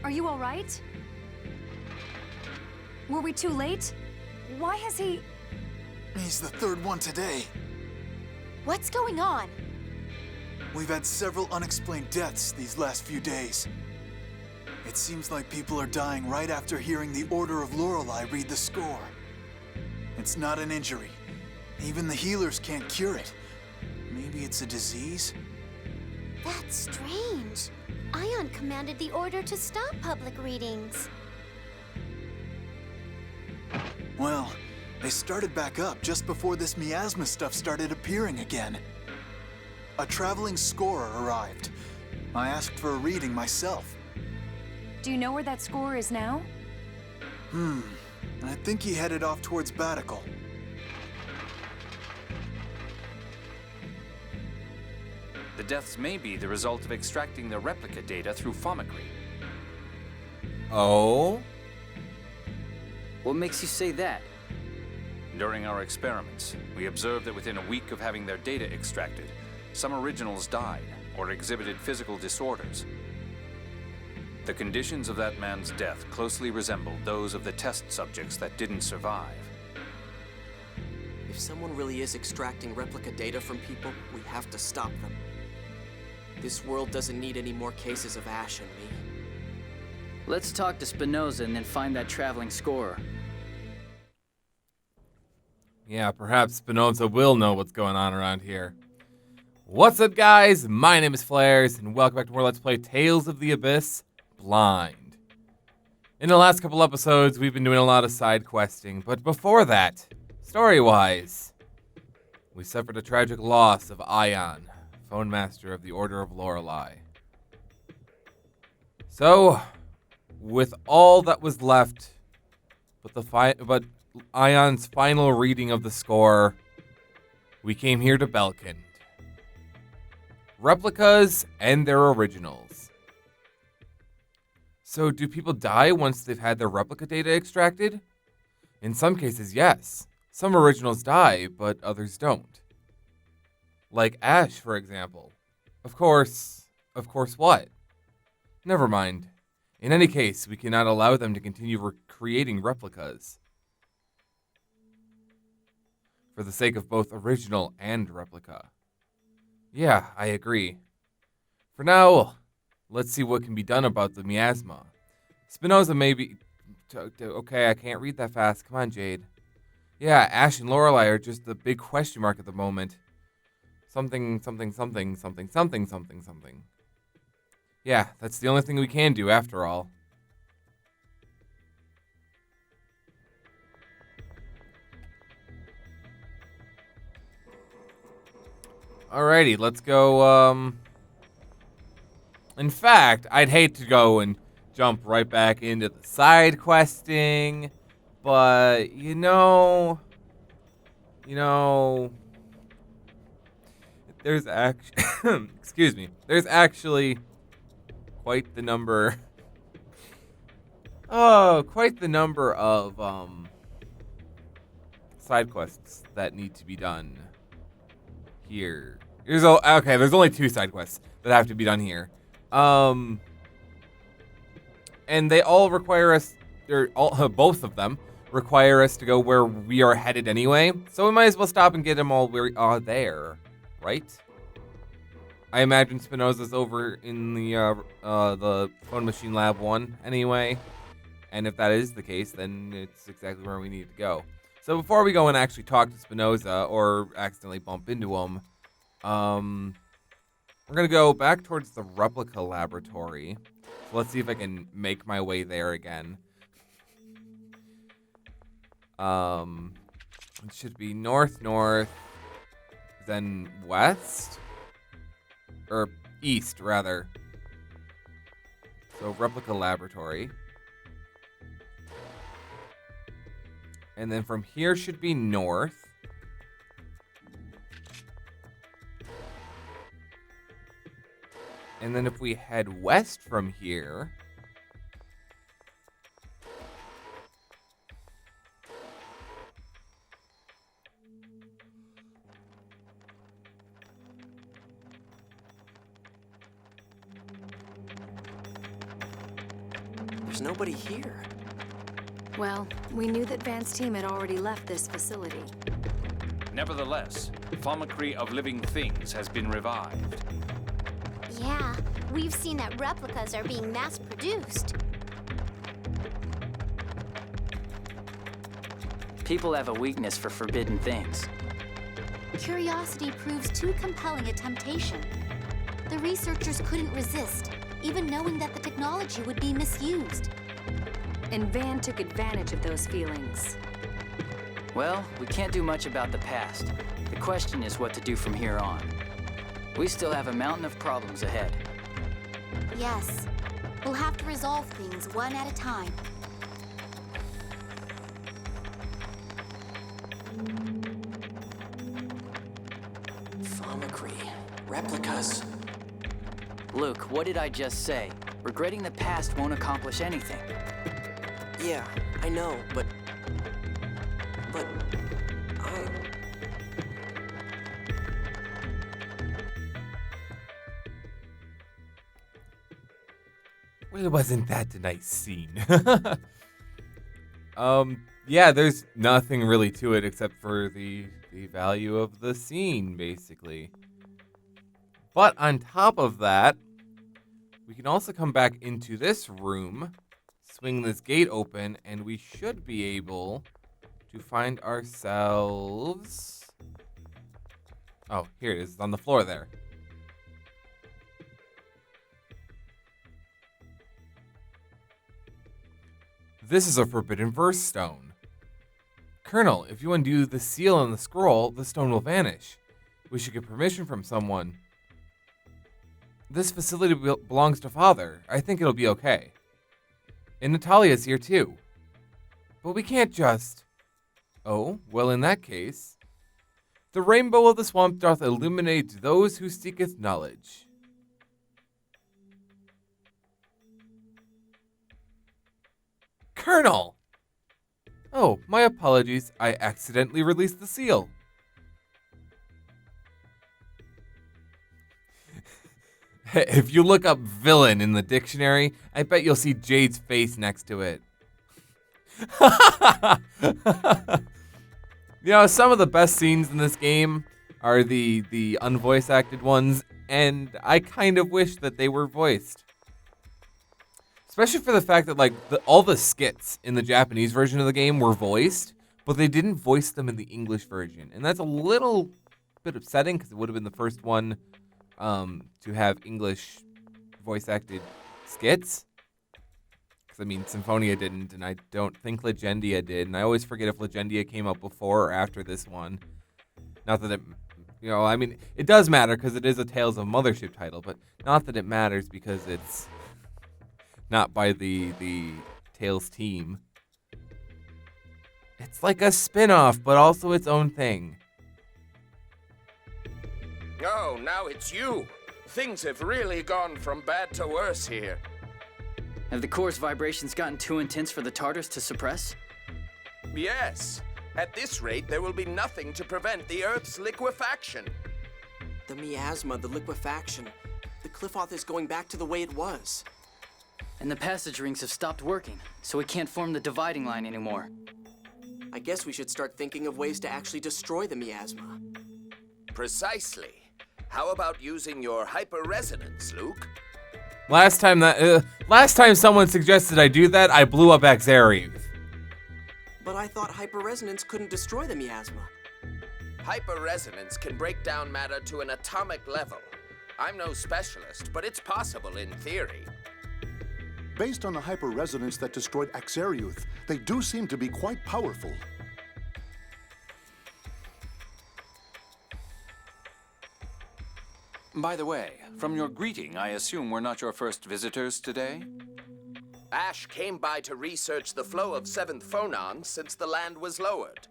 Are you all right? Were we too late? Why has he... He's the third one today. What's going on? We've had several unexplained deaths these last few days. It seems like people are dying right after hearing the Order of Lorelei read the score. It's not an injury. Even the healers can't cure it. Maybe it's a disease? That's strange. Ion commanded the Order to stop public readings. Well, they started back up just before this miasma stuff started appearing again. A traveling scorer arrived. I asked for a reading myself. Do you know where that scorer is now? I think he headed off towards Batical. The deaths may be the result of extracting the replica data through Fomicry. Oh? What makes you say that? During our experiments, we observed that within a week of having their data extracted, some originals died or exhibited physical disorders. The conditions of that man's death closely resembled those of the test subjects that didn't survive. If someone really is extracting replica data from people, we have to stop them. This world doesn't need any more cases of Ash and me. Let's talk to Spinoza and then find that traveling scorer. Yeah, perhaps Spinoza will know what's going on around here. What's up, guys? My name is Flarez, and welcome back to more Let's Play Tales of the Abyss Blind. In the last couple episodes, we've been doing a lot of side questing, but before that, story-wise, we suffered a tragic loss of Ion, Phone Master of the Order of Lorelei. So, with all that was left, but Ion's final reading of the score, we came here to Belkind. Replicas and their originals. So do people die once they've had their replica data extracted? In some cases, yes. Some originals die, but others don't. Like Asch, for example. Of course what? Never mind. In any case, we cannot allow them to continue creating replicas. For the sake of both original and replica. Yeah, I agree. For now, let's see what can be done about the miasma. Spinoza maybe... Okay, I can't read that fast. Come on, Jade. Yeah, Ash and Lorelei are just the big question mark at the moment. Something. Yeah, that's the only thing we can do after all. Alrighty, let's go, In fact, I'd hate to go and jump right back into the side questing, but, you know, there's actually, excuse me, there's actually quite the number of, side quests that need to be done here. There's only 2 side quests that have to be done here. And they all require us, both of them require us to go where we are headed anyway. So we might as well stop and get them all where we are there, right? I imagine Spinoza's over in the phone machine lab 1 anyway. And if that is the case, then it's exactly where we need to go. So before we go and actually talk to Spinoza or accidentally bump into him, we're going to go back towards the Replica laboratory. So let's see if I can make my way there again. It should be north, then west? Or east, rather. So Replica laboratory. And then from here should be north. And then if we head west from here... There's nobody here. Well, we knew that Van's team had already left this facility. Nevertheless, Famicry of living things has been revived. Yeah, we've seen that replicas are being mass-produced. People have a weakness for forbidden things. Curiosity proves too compelling a temptation. The researchers couldn't resist, even knowing that the technology would be misused. And Van took advantage of those feelings. Well, we can't do much about the past. The question is what to do from here on. We still have a mountain of problems ahead. Yes, we'll have to resolve things one at a time. Famicry. Replicas. Luke, what did I just say? Regretting the past won't accomplish anything. Yeah, I know, but I... Well, wasn't that a nice scene? Yeah, there's nothing really to it except for the value of the scene, basically. But on top of that, we can also come back into this room, swing this gate open, and we should be able to find ourselves... Oh, here it is. It's on the floor there. This is a forbidden verse stone. Colonel, if you undo the seal on the scroll, the stone will vanish. We should get permission from someone. This facility belongs to Father. I think it'll be okay. And Natalia's here too. But we can't just... Oh, well in that case... The rainbow of the swamp doth illuminate those who seeketh knowledge. Colonel! Oh, my apologies. I accidentally released the seal. If you look up villain in the dictionary, I bet you'll see Jade's face next to it. You know, some of the best scenes in this game are the unvoice acted ones, and I kind of wish that they were voiced. Especially for the fact that, like, all the skits in the Japanese version of the game were voiced, but they didn't voice them in the English version. And that's a little bit upsetting, because it would have been the first one to have English voice-acted skits. Because, I mean, Symphonia didn't, and I don't think Legendia did. And I always forget if Legendia came out before or after this one. Not that it... You know, I mean, it does matter, because it is a Tales of Mothership title, but not that it matters because it's... not by the Tales team. It's like a spin-off, but also its own thing. Oh, now it's you. Things have really gone from bad to worse here. Have the core's vibrations gotten too intense for the Tartars to suppress? Yes. At this rate, there will be nothing to prevent the Earth's liquefaction. The miasma, the liquefaction. The Cliffoth is going back to the way it was. And the passage rings have stopped working, so we can't form the dividing line anymore. I guess we should start thinking of ways to actually destroy the miasma. Precisely. How about using your hyper-resonance, Luke? Last time someone suggested I do that, I blew up Axariuth. But I thought hyper-resonance couldn't destroy the miasma. Hyper-resonance can break down matter to an atomic level. I'm no specialist, but it's possible in theory. Based on the hyper-resonance that destroyed Axariuth, they do seem to be quite powerful. By the way, from your greeting, I assume we're not your first visitors today? Asch came by to research the flow of 7th phonon since the land was lowered.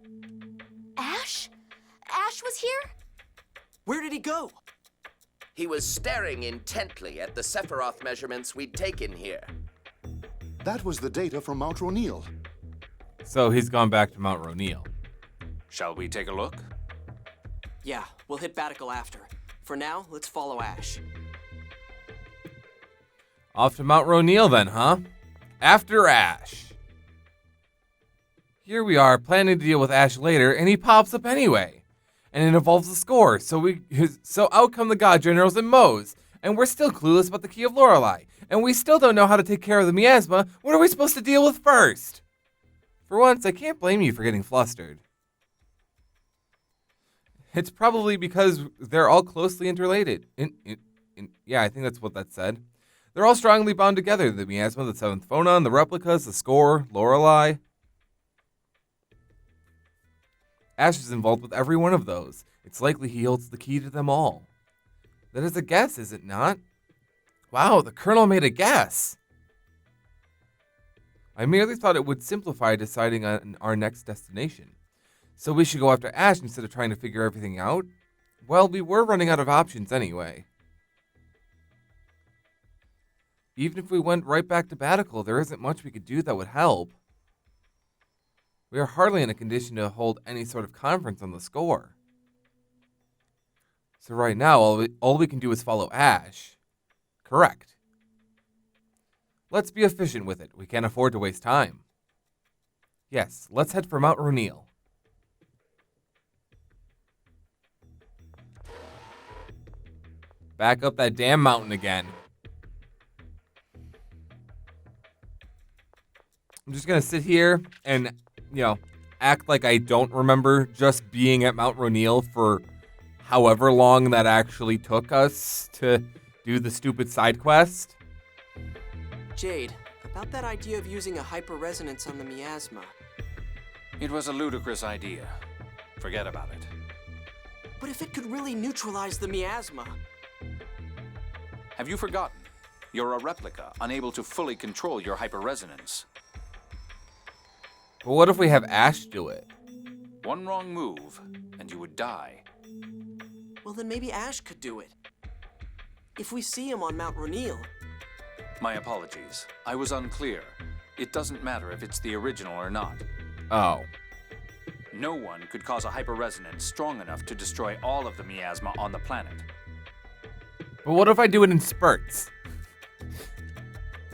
Ash? Ash was here? Where did he go? He was staring intently at the Sephiroth measurements we'd taken here. That was the data from Mount Roneal. So he's gone back to Mount Roneal. Shall we take a look? Yeah, we'll hit Batical after. For now, let's follow Ash. Off to Mount Roneal then, huh? After Ash. Here we are, planning to deal with Ash later, and he pops up anyway. And it involves the score, so out come the God Generals and Moes, and we're still clueless about the Key of Lorelei, and we still don't know how to take care of the miasma. What are we supposed to deal with first? For once, I can't blame you for getting flustered. It's probably because they're all closely interrelated. Yeah, I think that's what that said. They're all strongly bound together. The miasma, the seventh phonon, the replicas, the score, Lorelei. Ash is involved with every one of those. It's likely he holds the key to them all. That is a guess, is it not? Wow, the Colonel made a guess. I merely thought it would simplify deciding on our next destination. So we should go after Ash instead of trying to figure everything out? Well, we were running out of options anyway. Even if we went right back to Batical, there isn't much we could do that would help. We are hardly in a condition to hold any sort of conference on the score. So right now, all we can do is follow Ash. Correct. Let's be efficient with it. We can't afford to waste time. Yes, let's head for Mount Roneal. Back up that damn mountain again. I'm just going to sit here and, act like I don't remember just being at Mount Roneal for however long that actually took us to do the stupid side quest. Jade, about that idea of using a hyperresonance on the miasma. It was a ludicrous idea. Forget about it. But if it could really neutralize the miasma... Have you forgotten? You're a replica, unable to fully control your hyperresonance. But what if we have Ash do it? One wrong move, and you would die. Well, then maybe Ash could do it. If we see him on Mount Roneal. My apologies. I was unclear. It doesn't matter if it's the original or not. Oh. No one could cause a hyperresonance strong enough to destroy all of the miasma on the planet. But what if I do it in spurts?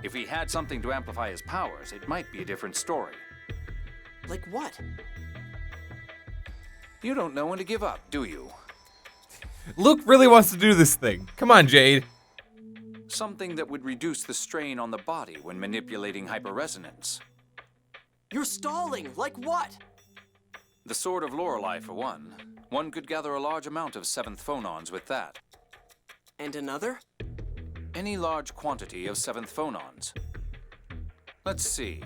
If he had something to amplify his powers, it might be a different story. Like what? You don't know when to give up, do you? Luke really wants to do this thing. Come on, Jade. Something that would reduce the strain on the body when manipulating hyperresonance. You're stalling! Like what? The Sword of Lorelei, for one. One could gather a large amount of seventh phonons with that. And another? Any large quantity of seventh phonons. Let's see.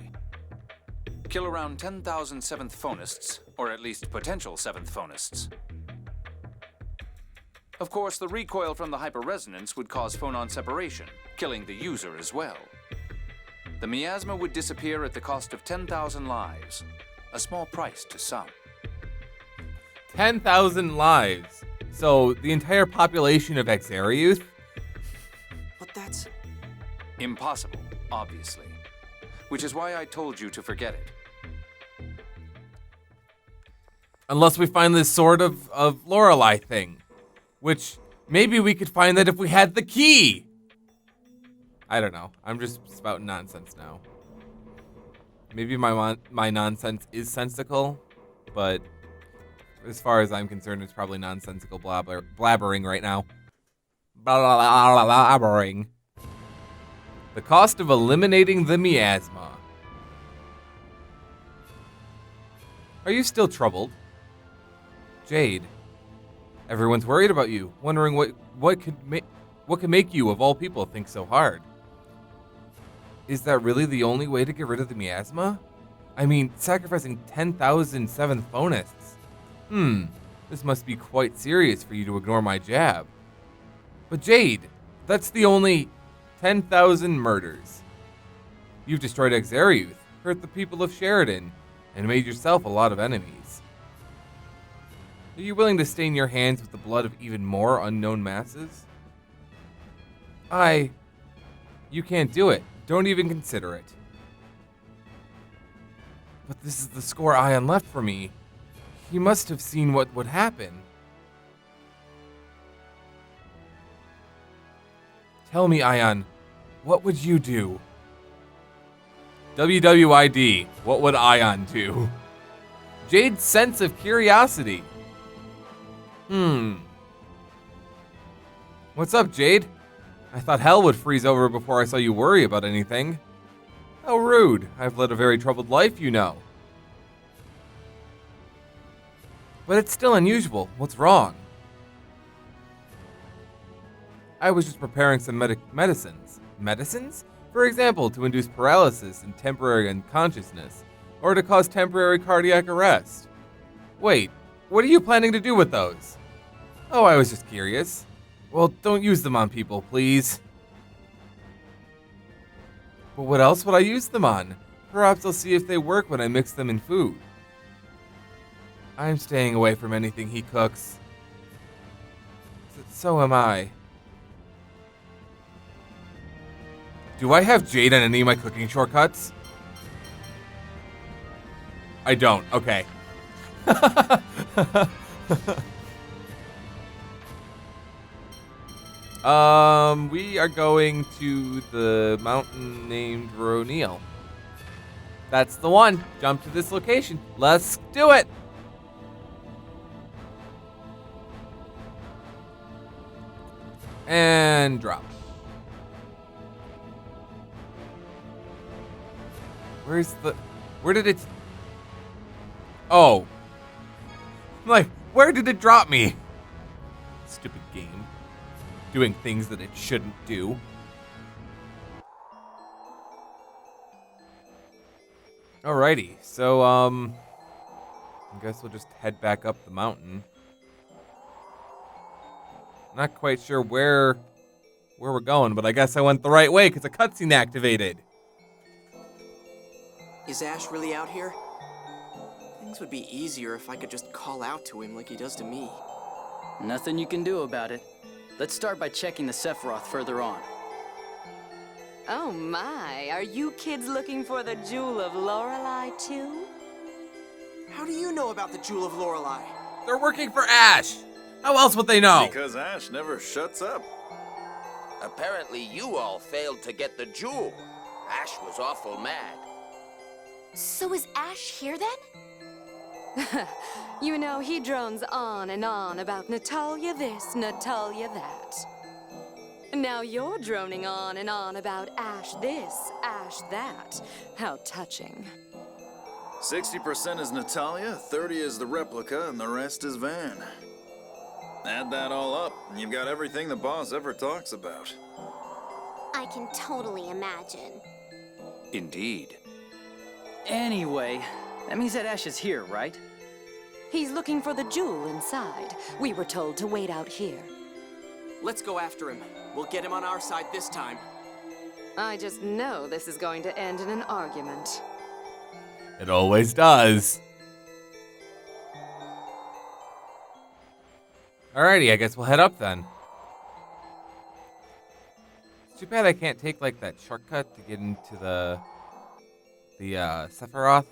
Kill around 10,000 seventh phonists, or at least potential seventh phonists. Of course, the recoil from the hyperresonance would cause phonon separation, killing the user as well. The miasma would disappear at the cost of 10,000 lives, a small price to some. 10,000 lives. So the entire population of Exarius? But that's... Impossible, obviously. Which is why I told you to forget it. Unless we find this Sword of Lorelei thing. Which, maybe we could find that if we had the key! I don't know. I'm just spouting nonsense now. Maybe my nonsense is sensical, but as far as I'm concerned, it's probably nonsensical blabbering right now. Blabbering. The cost of eliminating the miasma. Are you still troubled? Jade. Everyone's worried about you, wondering what could make you, of all people, think so hard. Is that really the only way to get rid of the miasma? I mean, sacrificing 10,000 seventh phonists. This must be quite serious for you to ignore my jab. But Jade, that's the only 10,000 murders. You've destroyed Exarius, hurt the people of Sheridan, and made yourself a lot of enemies. Are you willing to stain your hands with the blood of even more unknown masses? You can't do it. Don't even consider it. But this is the score Ion left for me. He must have seen what would happen. Tell me, Ion, what would you do? WWID. What would Ion do? Jade's sense of curiosity. What's up, Jade? I thought hell would freeze over before I saw you worry about anything. How rude. I've led a very troubled life, you know. But it's still unusual. What's wrong? I was just preparing some medicines. Medicines? For example, to induce paralysis and temporary unconsciousness, or to cause temporary cardiac arrest. Wait, what are you planning to do with those? Oh, I was just curious. Well, don't use them on people, please. But what else would I use them on? Perhaps I'll see if they work when I mix them in food. I'm staying away from anything he cooks. So am I. Do I have Jade on any of my cooking shortcuts? I don't. Okay. We are going to the mountain named Roneal. That's the one. Jump to this location. Let's do it. And drop. Where did it? Oh. I'm like, where did it drop me? Stupid game. Doing things that it shouldn't do. Alrighty, so, I guess we'll just head back up the mountain. Not quite sure where we're going, but I guess I went the right way because a cutscene activated. Is Ash really out here? Things would be easier if I could just call out to him like he does to me. Nothing you can do about it. Let's start by checking the Sephiroth further on. Oh my, are you kids looking for the Jewel of Lorelei too? How do you know about the Jewel of Lorelei? They're working for Ash. How else would they know? Because Ash never shuts up. Apparently you all failed to get the jewel. Ash was awful mad. So is Ash here then? You know, he drones on and on about Natalia this, Natalia that. Now you're droning on and on about Ash this, Ash that. How touching. 60% is Natalia, 30 is the Replica, and the rest is Van. Add that all up, and you've got everything the boss ever talks about. I can totally imagine. Indeed. Anyway, that means that Ash is here, right? He's looking for the jewel inside. We were told to wait out here. Let's go after him. We'll get him on our side this time. I just know this is going to end in an argument. It always does. Alrighty, I guess we'll head up then. It's too bad I can't take like that shortcut to get into the Sephiroth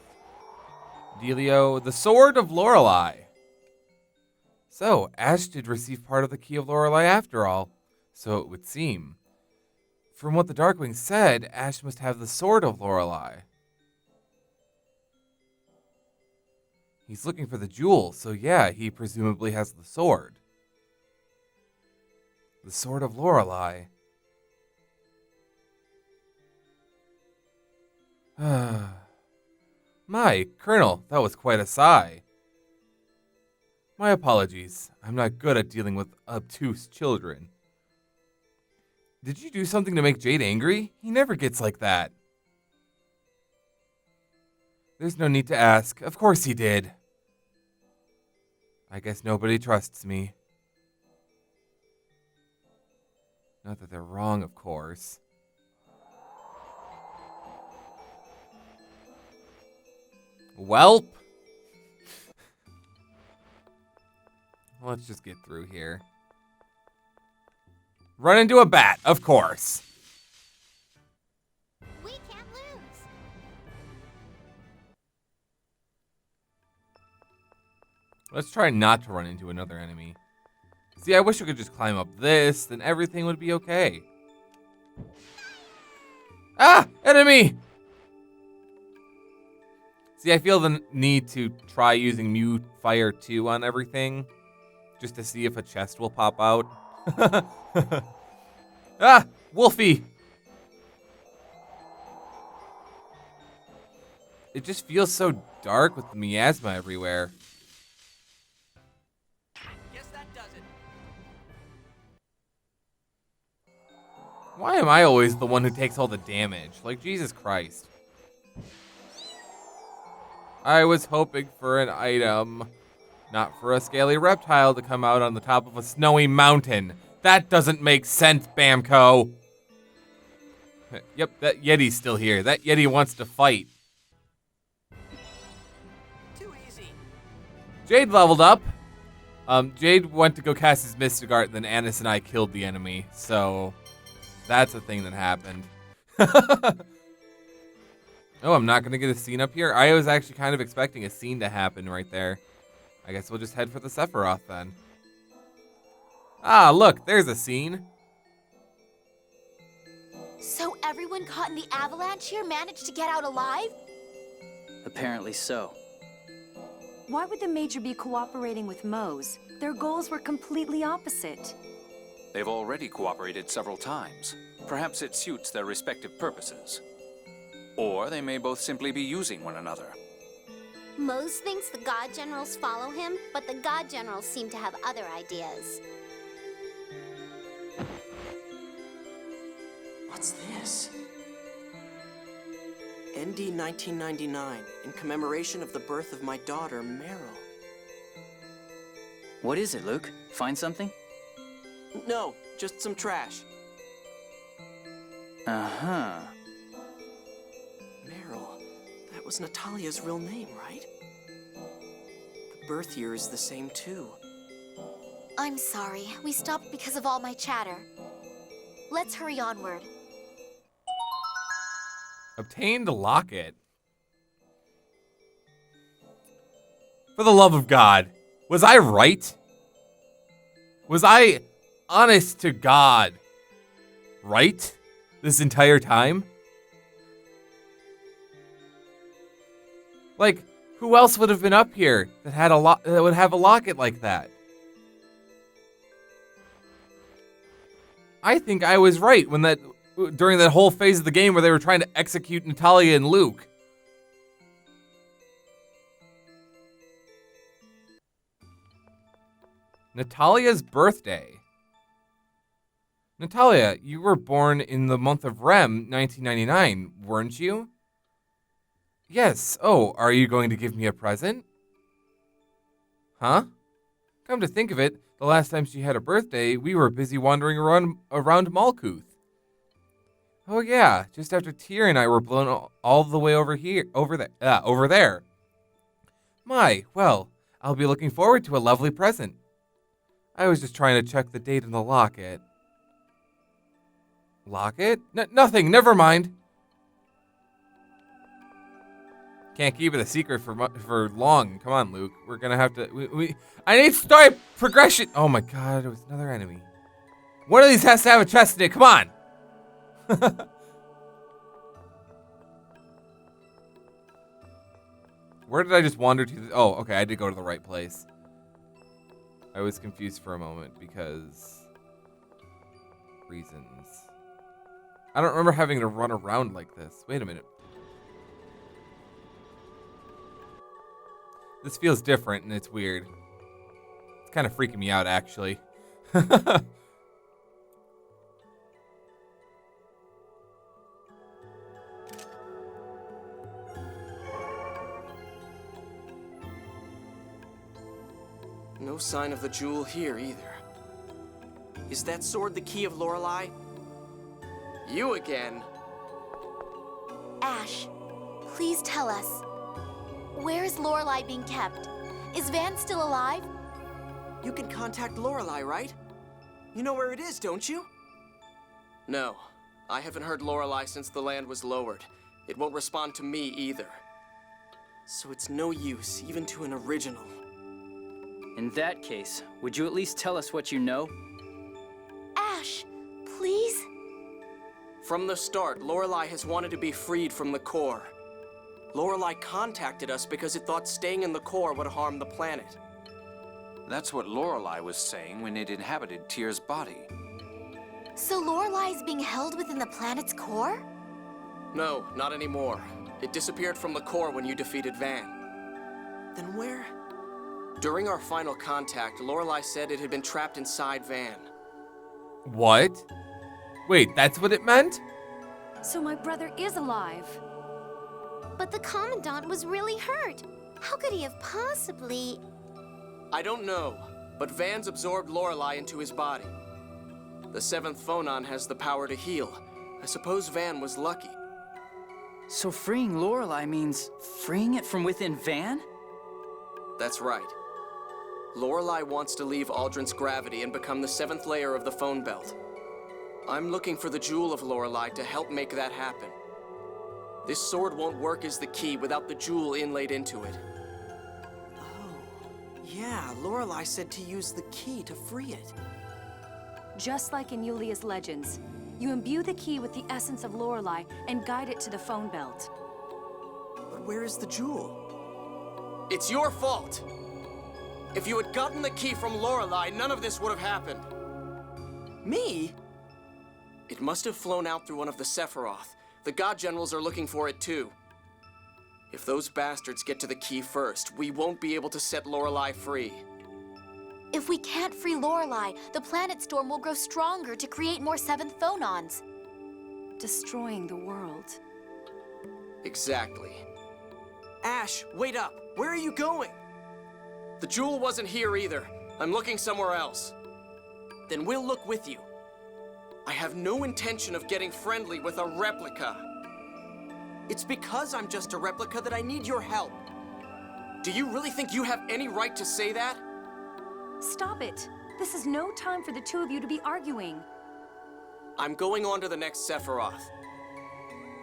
dealio. The Sword of Lorelei. So, Ash did receive part of the Key of Lorelei after all, so it would seem. From what the Darkwing said, Ash must have the Sword of Lorelei. He's looking for the jewel, so yeah, he presumably has the sword. The Sword of Lorelei. My, Colonel, that was quite a sigh. My apologies. I'm not good at dealing with obtuse children. Did you do something to make Jade angry? He never gets like that. There's no need to ask. Of course he did. I guess nobody trusts me. Not that they're wrong, of course. Welp. Let's just get through here. Run into a bat, of course. We can't lose. Let's try not to run into another enemy. See, I wish we could just climb up this, then everything would be okay. Ah! Enemy! See, I feel the need to try using Fire 2 on everything, just to see if a chest will pop out. Ah, Wolfie! It just feels so dark with the miasma everywhere. Guess that does it. Why am I always the one who takes all the damage? Like, Jesus Christ. I was hoping for an item, not for a scaly reptile to come out on the top of a snowy mountain. That doesn't make sense, Bamco. Yep, that Yeti's still here. That Yeti wants to fight. Too easy. Jade leveled up. Jade went to go cast his Mystic Art, and then Annis and I killed the enemy. So, that's a thing that happened. Oh, I'm not going to get a scene up here? I was actually kind of expecting a scene to happen right there. I guess we'll just head for the Sephiroth then. Ah, look, there's a scene. So everyone caught in the avalanche here managed to get out alive? Apparently so. Why would the Major be cooperating with Moes? Their goals were completely opposite. They've already cooperated several times. Perhaps it suits their respective purposes. Or they may both simply be using one another. Moes thinks the God Generals follow him, but the God Generals seem to have other ideas. What's this? ND 1999, in commemoration of the birth of my daughter, Meryl. What is it, Luke? Find something? No, just some trash. Uh-huh. Meryl, that was Natalia's real name, right? The birth year is the same, too. I'm sorry, we stopped because of all my chatter. Let's hurry onward. Obtained a locket. For the love of God, was I right? Was I honest to God right this entire time? Like, who else would have been up here that had that would have a locket like that? I think I was right when during that whole phase of the game where they were trying to execute Natalia and Luke. Natalia's birthday. Natalia, you were born in the month of Rem, 1999, weren't you? Yes. Oh, are you going to give me a present? Huh? Come to think of it, the last time she had a birthday, we were busy wandering around Malkuth. Oh yeah, just after Tyr and I were blown all the way over there. My, well, I'll be looking forward to a lovely present. I was just trying to check the date on the locket. Locket? Nothing, never mind. Can't keep it a secret for long. Come on, Luke. We're gonna have to. I need story progression. Oh my God, it was another enemy. One of these has to have a chest in it. Come on. Where did I just wander to? Oh, okay. I did go to the right place. I was confused for a moment because reasons. I don't remember having to run around like this. Wait a minute. This feels different and it's weird. It's kind of freaking me out, actually. No sign of the jewel here, either. Is that sword the key of Lorelei? You again? Ash, please tell us. Where is Lorelei being kept? Is Van still alive? You can contact Lorelei, right? You know where it is, don't you? No. I haven't heard Lorelei since the land was lowered. It won't respond to me either. So it's no use, even to an original. In that case, would you at least tell us what you know? Ash, please? From the start, Lorelei has wanted to be freed from the core. Lorelei contacted us because it thought staying in the core would harm the planet. That's what Lorelei was saying when it inhabited Tyr's body. So Lorelei is being held within the planet's core? No, not anymore. It disappeared from the core when you defeated Van. Then where? During our final contact, Lorelei said it had been trapped inside Van. What? Wait, that's what it meant? So my brother is alive. But the Commandant was really hurt. How could he have possibly... I don't know, but Van's absorbed Lorelei into his body. The 7th phonon has the power to heal. I suppose Van was lucky. So freeing Lorelei means freeing it from within Van? That's right. Lorelei wants to leave Aldrin's gravity and become the 7th layer of the phone belt. I'm looking for the jewel of Lorelei to help make that happen. This sword won't work as the key without the jewel inlaid into it. Oh, yeah, Lorelei said to use the key to free it. Just like in Yulia's legends, you imbue the key with the essence of Lorelei and guide it to the phone belt. But where is the jewel? It's your fault! If you had gotten the key from Lorelei, none of this would have happened. Me? It must have flown out through one of the Sephiroth. The God Generals are looking for it too. If those bastards get to the key first, we won't be able to set Lorelei free. If we can't free Lorelei, the planet storm will grow stronger to create more 7th phonons. Destroying the world. Exactly. Ash, wait up! Where are you going? The jewel wasn't here either. I'm looking somewhere else. Then we'll look with you. I have no intention of getting friendly with a replica. It's because I'm just a replica that I need your help. Do you really think you have any right to say that? Stop it. This is no time for the two of you to be arguing. I'm going on to the next Sephiroth.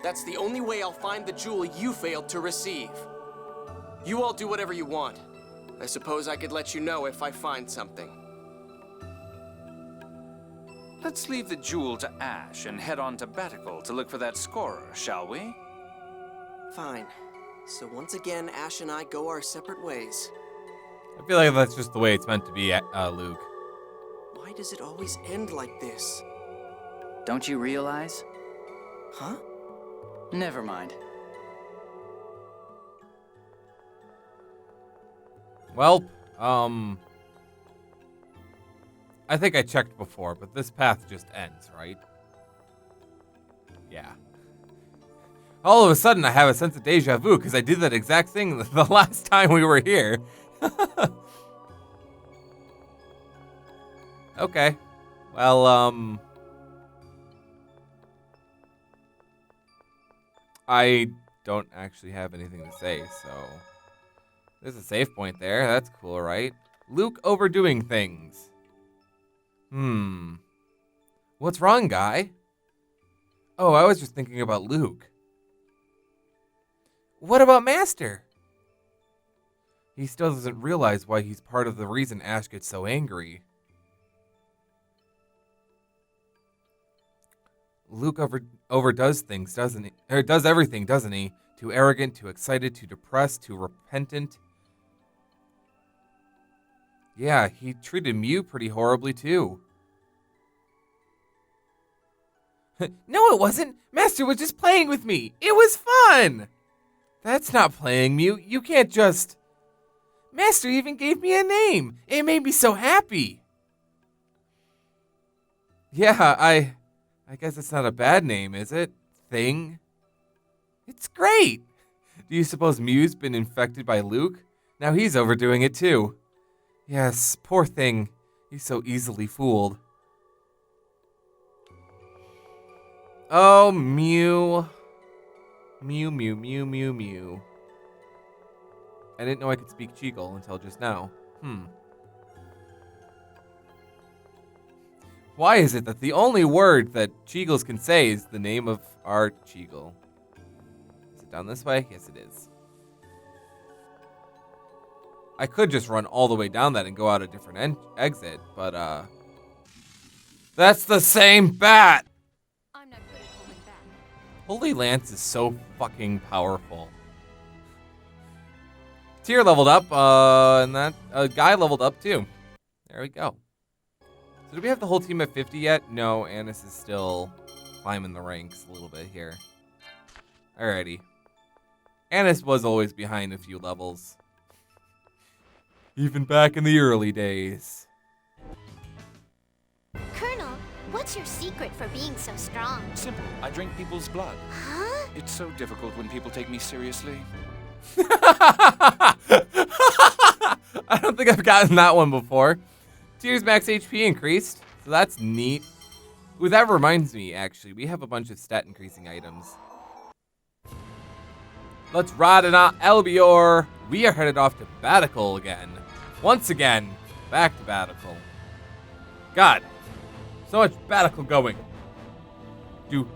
That's the only way I'll find the jewel you failed to receive. You all do whatever you want. I suppose I could let you know if I find something. Let's leave the jewel to Ash and head on to Batical to look for that scorer, shall we? Fine. So once again, Ash and I go our separate ways. I feel like that's just the way it's meant to be, Luke. Why does it always end like this? Don't you realize? Huh? Never mind. Well, I think I checked before, but this path just ends, right? Yeah. All of a sudden, I have a sense of deja vu, because I did that exact thing the last time we were here. Okay. Well, I don't actually have anything to say, so... There's a save point there. That's cool, right? Luke overdoing things. What's wrong, guy? Oh, I was just thinking about Luke. What about Master? He still doesn't realize why he's part of the reason Ash gets so angry. Luke overdoes things, doesn't he? Or does everything, doesn't he? Too arrogant, too excited, too depressed, too repentant. Yeah, he treated Mew pretty horribly, too. No, it wasn't. Master was just playing with me. It was fun. That's not playing, Mew. You can't just... Master even gave me a name. It made me so happy. Yeah, I guess it's not a bad name, is it? Thing? It's great. Do you suppose Mew's been infected by Luke? Now he's overdoing it, too. Yes, poor thing. He's so easily fooled. Oh, Mew. Mew, Mew, Mew, Mew, Mew. I didn't know I could speak Cheegle until just now. Why is it that the only word that Cheegles can say is the name of our Cheegle? Is it down this way? Yes, it is. I could just run all the way down that and go out a different exit, but, that's the same bat! I'm not good at holding back. Holy Lance is so fucking powerful. Tyr leveled up, and that guy leveled up too. There we go. So do we have the whole team at 50 yet? No, Anis is still climbing the ranks a little bit here. Alrighty. Anis was always behind a few levels. Even back in the early days. Colonel, what's your secret for being so strong? Simple. I drink people's blood. Huh? It's so difficult when people take me seriously. I don't think I've gotten that one before. Tyr's max HP increased, so that's neat. Ooh, that reminds me, actually, we have a bunch of stat increasing items. Let's ride it on Albior. We are headed off to Batical again. Once again, back to Batical. God, so much Batical going. Do.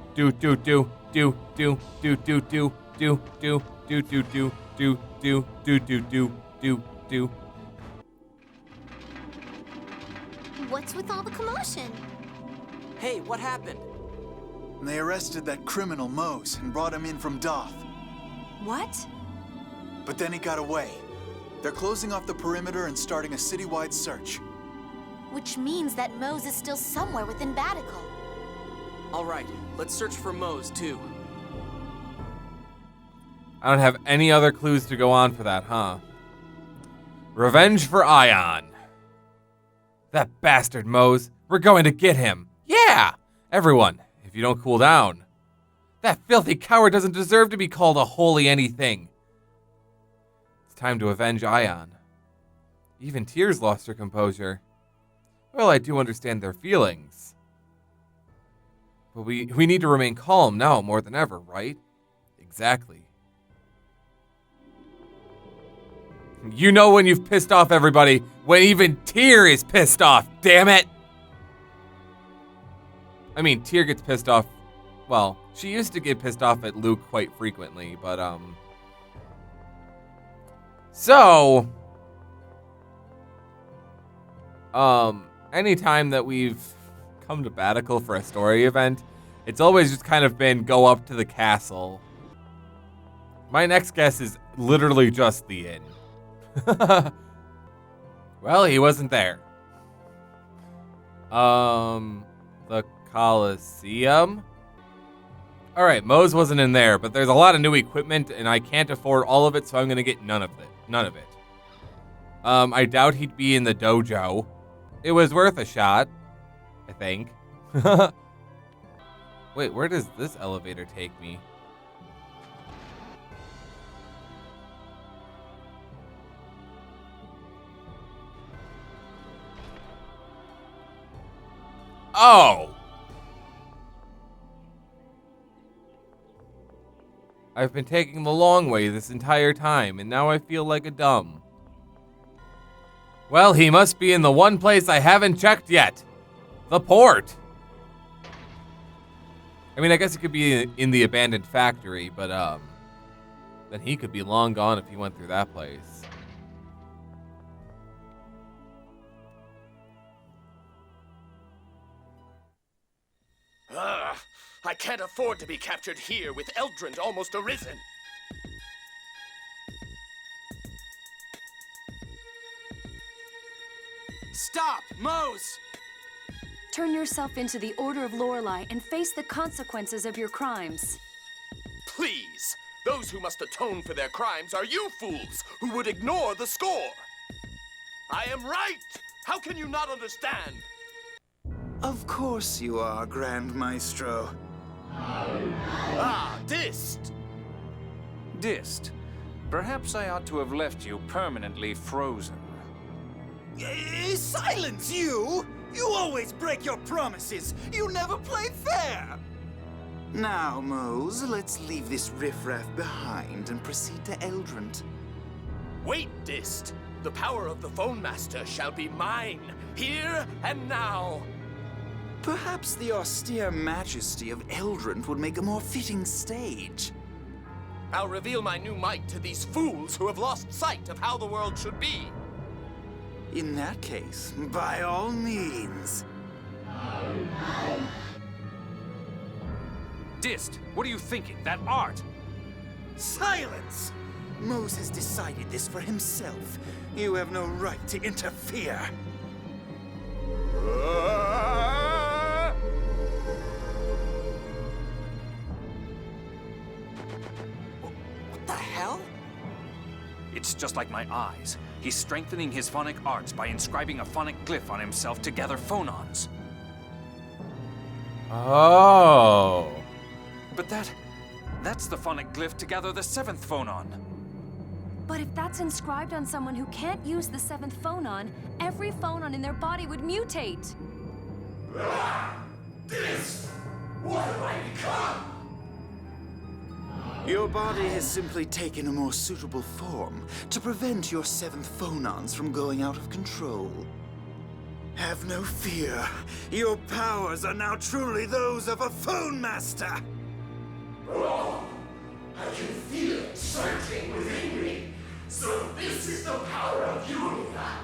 What's with all the commotion? Hey, what happened? They arrested that criminal Moes and brought him in from Doth. What? But then he got away. They're closing off the perimeter and starting a citywide search. Which means that Moes is still somewhere within Batical. All right, let's search for Moes, too. I don't have any other clues to go on for that, huh? Revenge for Ion. That bastard Moes. We're going to get him. Yeah! Everyone, if you don't cool down. That filthy coward doesn't deserve to be called a holy anything. It's time to avenge Ion. Even Tyr's lost her composure. Well, I do understand their feelings. But we need to remain calm now more than ever, right? Exactly. You know when you've pissed off everybody, when even Tyr is pissed off, damn it! I mean, Tyr gets pissed off, well, she used to get pissed off at Luke quite frequently, but, so, anytime that we've come to Batical for a story event, it's always just kind of been go up to the castle. My next guess is literally just the inn. Well, he wasn't there. The Coliseum? Alright, Moes wasn't in there, but there's a lot of new equipment, and I can't afford all of it, so I'm gonna get none of it. I doubt he'd be in the dojo. It was worth a shot, I think. Wait, where does this elevator take me? Oh! I've been taking the long way this entire time, and now I feel like a dumb. Well, he must be in the one place I haven't checked yet. The port. I mean, I guess it could be in the abandoned factory, but, then he could be long gone if he went through that place. I can't afford to be captured here with Eldrand almost arisen. Stop! Moes! Turn yourself into the Order of Lorelei and face the consequences of your crimes. Please! Those who must atone for their crimes are you fools who would ignore the score! I am right! How can you not understand? Of course you are, Grand Maestro. Ah, Dist! Dist, perhaps I ought to have left you permanently frozen. Silence, you! You always break your promises. You never play fair. Now, Moes, let's leave this riffraff behind and proceed to Eldrand. Wait, Dist! The power of the Phone Master shall be mine, here and now! Perhaps the austere majesty of Eldrand would make a more fitting stage. I'll reveal my new might to these fools who have lost sight of how the world should be. In that case, by all means. Dist, what are you thinking? That art? Silence! Moes has decided this for himself. You have no right to interfere. What the hell? It's just like my eyes. He's strengthening his phonic arts by inscribing a phonic glyph on himself to gather phonons. Oh. But that's the phonic glyph to gather the 7th phonon. But if that's inscribed on someone who can't use the 7th phonon, every phonon in their body would mutate. Dist! What have I become? Your body has simply taken a more suitable form to prevent your 7th phonons from going out of control. Have no fear. Your powers are now truly those of a phone master. Oh, I can feel it surging within me. So this is the power of Yulia.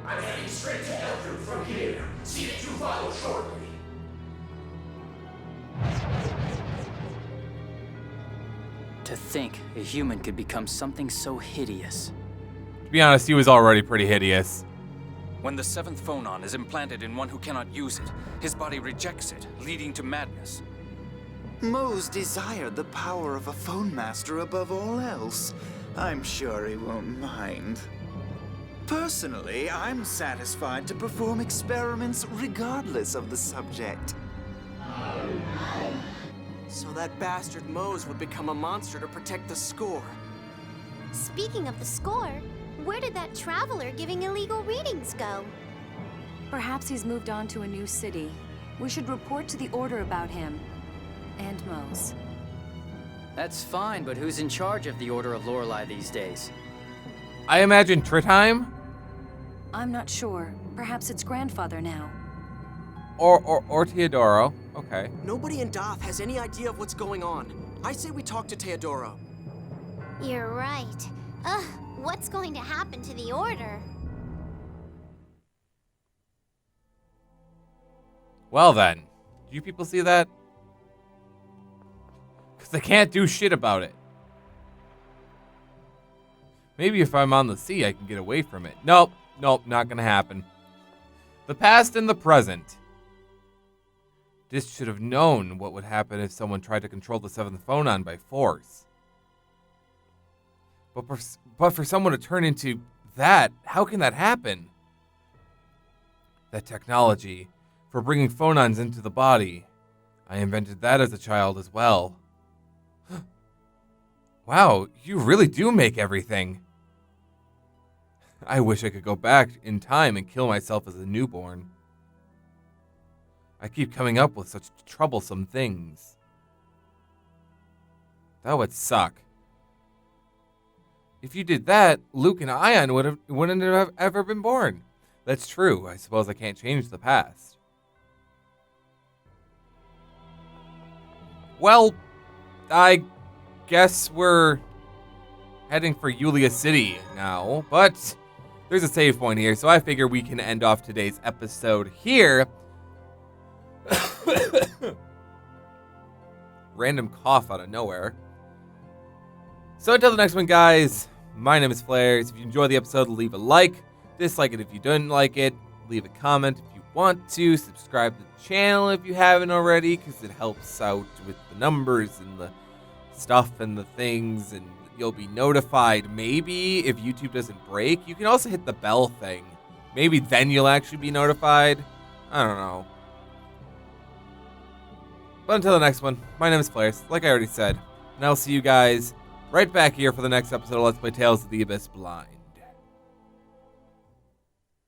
I'm heading straight to Eldred from here. See that you follow shortly. To think a human could become something so hideous. To be honest, he was already pretty hideous. When the 7th phonon is implanted in one who cannot use it, his body rejects it, leading to madness. Moes desired the power of a phone master above all else. I'm sure he won't mind. Personally, I'm satisfied to perform experiments regardless of the subject. So that bastard Moes would become a monster to protect the score. Speaking of the score, where did that traveler giving illegal readings go? Perhaps he's moved on to a new city. We should report to the Order about him. And Moes. That's fine, but who's in charge of the Order of Lorelei these days? I imagine Tritheim? I'm not sure. Perhaps it's grandfather now. Or Teodoro. Okay. Nobody in Doth has any idea of what's going on. I say we talk to Teodoro. You're right. Ugh, what's going to happen to the Order? Well then, do you people see that? Because they can't do shit about it. Maybe if I'm on the sea, I can get away from it. Nope, not gonna happen. The past and the present. Dist should have known what would happen if someone tried to control the 7th phonon by force. But for someone to turn into that, how can that happen? That technology for bringing phonons into the body, I invented that as a child as well. Wow, you really do make everything. I wish I could go back in time and kill myself as a newborn. I keep coming up with such troublesome things. That would suck. If you did that, Luke and Ion wouldn't have ever been born. That's true. I suppose I can't change the past. Well, I guess we're heading for Yulia City now, but there's a save point here, so I figure we can end off today's episode here. Random cough out of nowhere. So until the next one, guys, my name is Flarez. If you enjoyed the episode, leave a like. Dislike it if you didn't like it. Leave a comment if you want to. Subscribe to the channel if you haven't already, because it helps out with the numbers and the stuff and the things, and you'll be notified. Maybe if YouTube doesn't break, you can also hit the bell thing. Maybe then you'll actually be notified. I don't know. But until the next one, my name is Flarez, like I already said, and I'll see you guys right back here for the next episode of Let's Play Tales of the Abyss Blind.